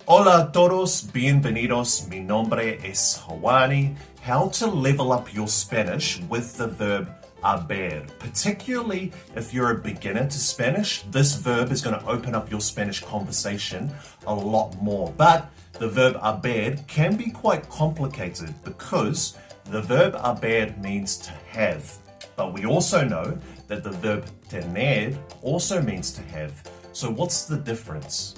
Hola a todos, bienvenidos. Mi nombre es Hawani. How to level up your Spanish with the verb haber. Particularly if you're a beginner to Spanish, this verb is going to open up your Spanish conversation a lot more. But the verb haber can be quite complicated because the verb haber means to have. But we also know that the verb tener also means to have. So what's the difference?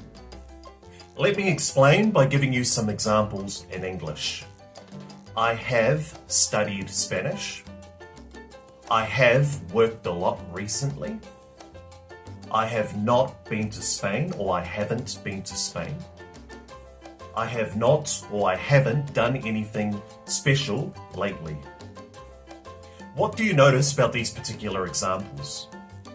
Let me explain by giving you some examples in English. I have studied Spanish. I have worked a lot recently. I have not been to Spain, or I haven't been to Spain. I have not or I haven't done anything special lately. What do you notice about these particular examples?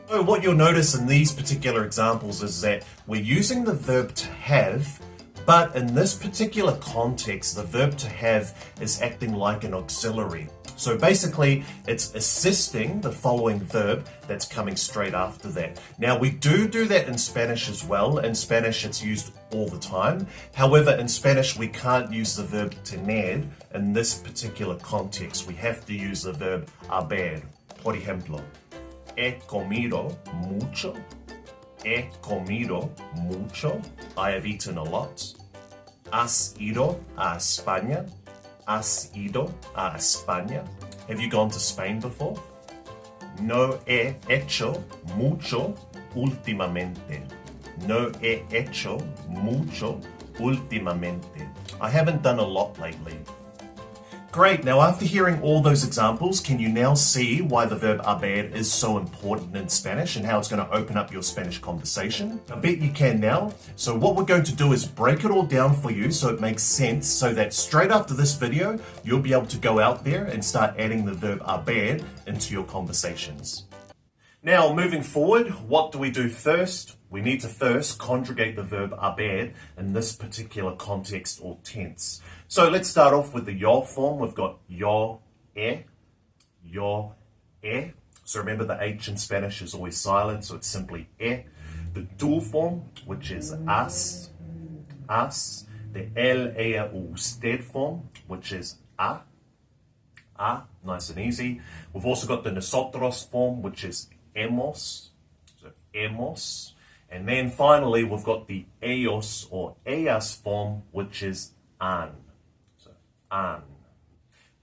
So what you'll notice in these particular examples is that we're using the verb to have, but in this particular context, the verb to have is acting like an auxiliary. So basically, it's assisting the following verb that's coming straight after that. Now, we do that in Spanish as well. In Spanish, it's used all the time. However, in Spanish, we can't use the verb tener in this particular context. We have to use the verb haber. Por ejemplo, he comido mucho. He comido mucho. I have eaten a lot. Has ido a España. Has ido a España. Have you gone to Spain before? No he hecho mucho últimamente. No he hecho mucho últimamente. I haven't done a lot lately. Great, now after hearing all those examples, can you now see why the verb haber is so important in Spanish and how it's going to open up your Spanish conversation? I bet you can now. So what we're going to do is break it all down for you so it makes sense, so that straight after this video, you'll be able to go out there and start adding the verb haber into your conversations. Now, moving forward, what do we do first? We need to first conjugate the verb haber in this particular context or tense. So let's start off with the yo form. We've got yo, e. So remember the H in Spanish is always silent, so it's simply e. The tú form, which is as. The él, ella, or usted form, which is a. Nice and easy. We've also got the nosotros form, which is hemos. So hemos. And then finally, we've got the ellos or ellas form, which is an. So, an.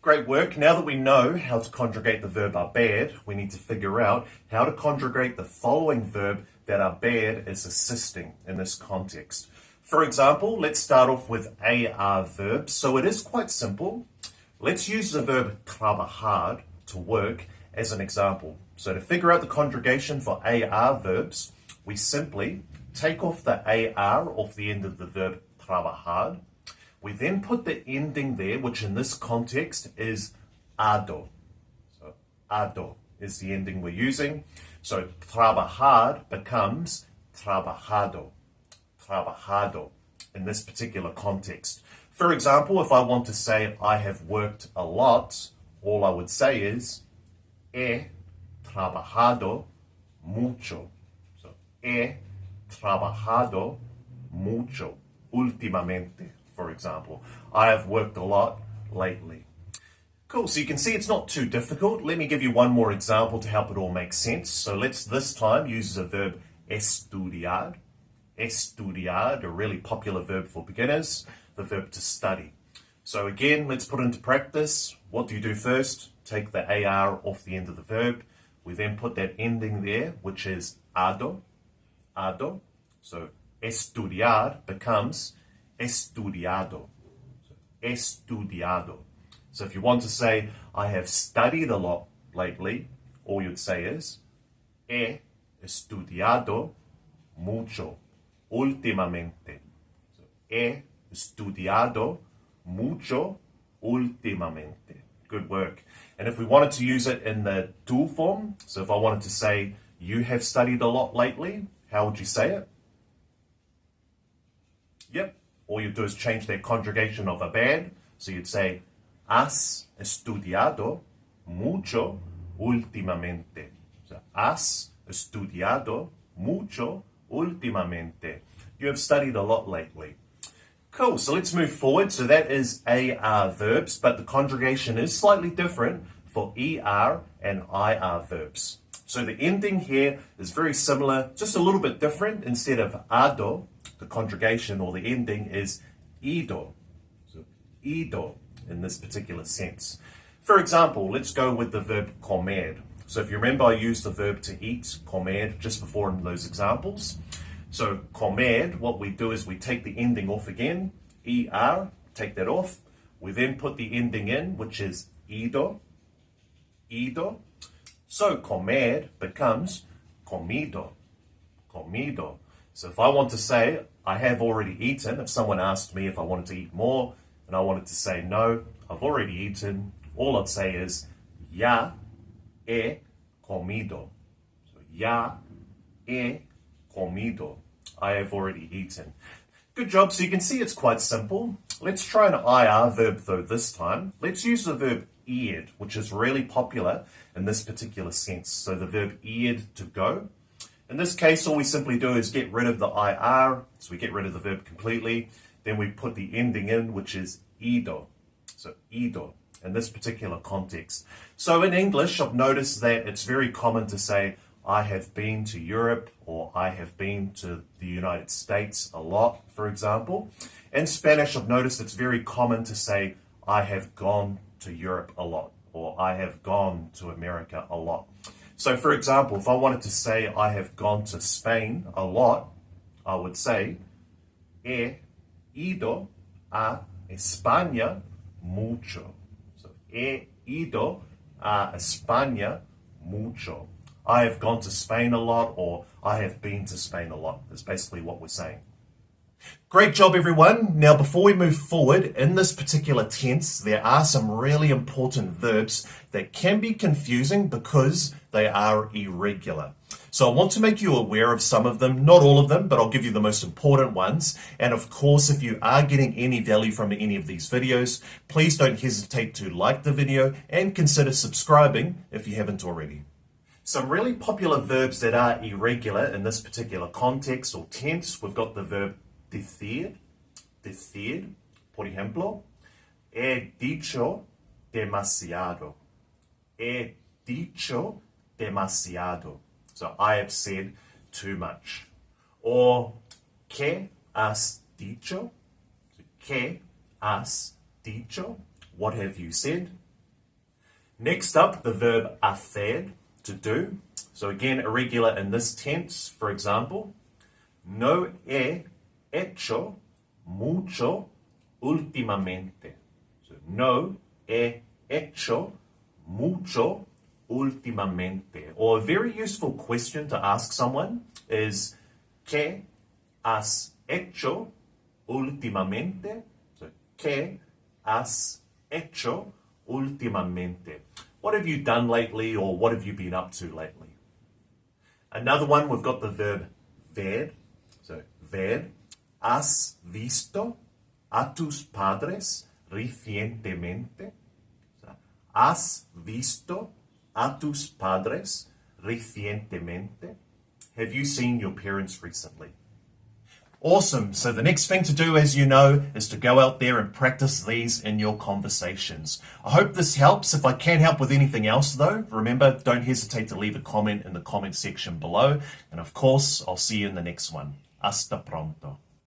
Great work. Now that we know how to conjugate the verb haber, we need to figure out how to conjugate the following verb that haber is assisting in this context. For example, let's start off with AR verbs. So it is quite simple. Let's use the verb trabajar, to work, as an example. So to figure out the conjugation for AR verbs, we simply take off the AR off the end of the verb trabajar. We then put the ending there, which in this context is ado. So ado is the ending we're using. So trabajar becomes trabajado. Trabajado in this particular context. For example, if I want to say I have worked a lot, all I would say is he trabajado mucho. He trabajado mucho últimamente, for example. I have worked a lot lately. Cool, so you can see it's not too difficult. Let me give you one more example to help it all make sense. So let's this time use the verb estudiar. Estudiar, a really popular verb for beginners, the verb to study. So again, let's put it into practice. What do you do first? Take the AR off the end of the verb. We then put that ending there, which is ado. Ado. So estudiar becomes estudiado. So, estudiado. So if you want to say, I have studied a lot lately, all you'd say is, he estudiado mucho últimamente. So, he estudiado mucho últimamente. Good work. And if we wanted to use it in the tú form, so if I wanted to say, you have studied a lot lately, how would you say it? Yep. All you do is change that conjugation of haber. So you'd say, has estudiado mucho últimamente. So, has estudiado mucho últimamente. You have studied a lot lately. Cool, so let's move forward. So that is AR verbs, but the conjugation is slightly different for ER and IR verbs. So the ending here is very similar, just a little bit different. Instead of ado, the conjugation or the ending is ido. So ido in this particular sense. For example, let's go with the verb comer. So if you remember, I used the verb to eat, comer, just before in those examples. So comer, what we do is we take the ending off again, ER, take that off. We then put the ending in, which is ido, ido. So comer becomes comido, comido. So if I want to say I have already eaten, if someone asked me if I wanted to eat more and I wanted to say no, I've already eaten, all I'd say is ya he comido. So ya he comido. I have already eaten. Good job. So you can see it's quite simple. Let's try an IR verb though this time. Let's use the verb ir, which is really popular in this particular sense. So the verb ir, to go. In this case, all we simply do is get rid of the IR. So we get rid of the verb completely. Then we put the ending in, which is ido. So ido in this particular context. So in English, I've noticed that it's very common to say, I have been to Europe, or I have been to the United States a lot, for example. In Spanish, I've noticed it's very common to say, I have gone to Europe a lot, or I have gone to America a lot. So for example, if I wanted to say I have gone to Spain a lot, I would say, he ido a España mucho. So, he ido a España mucho. I have gone to Spain a lot, or I have been to Spain a lot, is basically what we're saying. Great job, everyone. Now, before we move forward, in this particular tense, there are some really important verbs that can be confusing because they are irregular. So I want to make you aware of some of them, not all of them, but I'll give you the most important ones. And of course, if you are getting any value from any of these videos, please don't hesitate to like the video and consider subscribing if you haven't already. Some really popular verbs that are irregular in this particular context or tense, we've got the verb decir, por ejemplo, he dicho demasiado. He dicho demasiado. So I have said too much. Or ¿qué has dicho? ¿Qué has dicho? What have you said? Next up, the verb hacer, to do. So again, irregular in this tense. For example, no he hecho mucho últimamente. So no he hecho mucho últimamente. Or a very useful question to ask someone is, ¿qué has hecho últimamente? So, ¿qué has hecho últimamente? What have you done lately, or what have you been up to lately? Another one, we've got the verb ver. So, ver. ¿Has visto a tus padres recientemente? So, ¿has visto a tus padres recientemente? Have you seen your parents recently? Awesome. So the next thing to do, as you know, is to go out there and practice these in your conversations. I hope this helps. If I can help with anything else, though, remember, don't hesitate to leave a comment in the comment section below. And of course, I'll see you in the next one. Hasta pronto.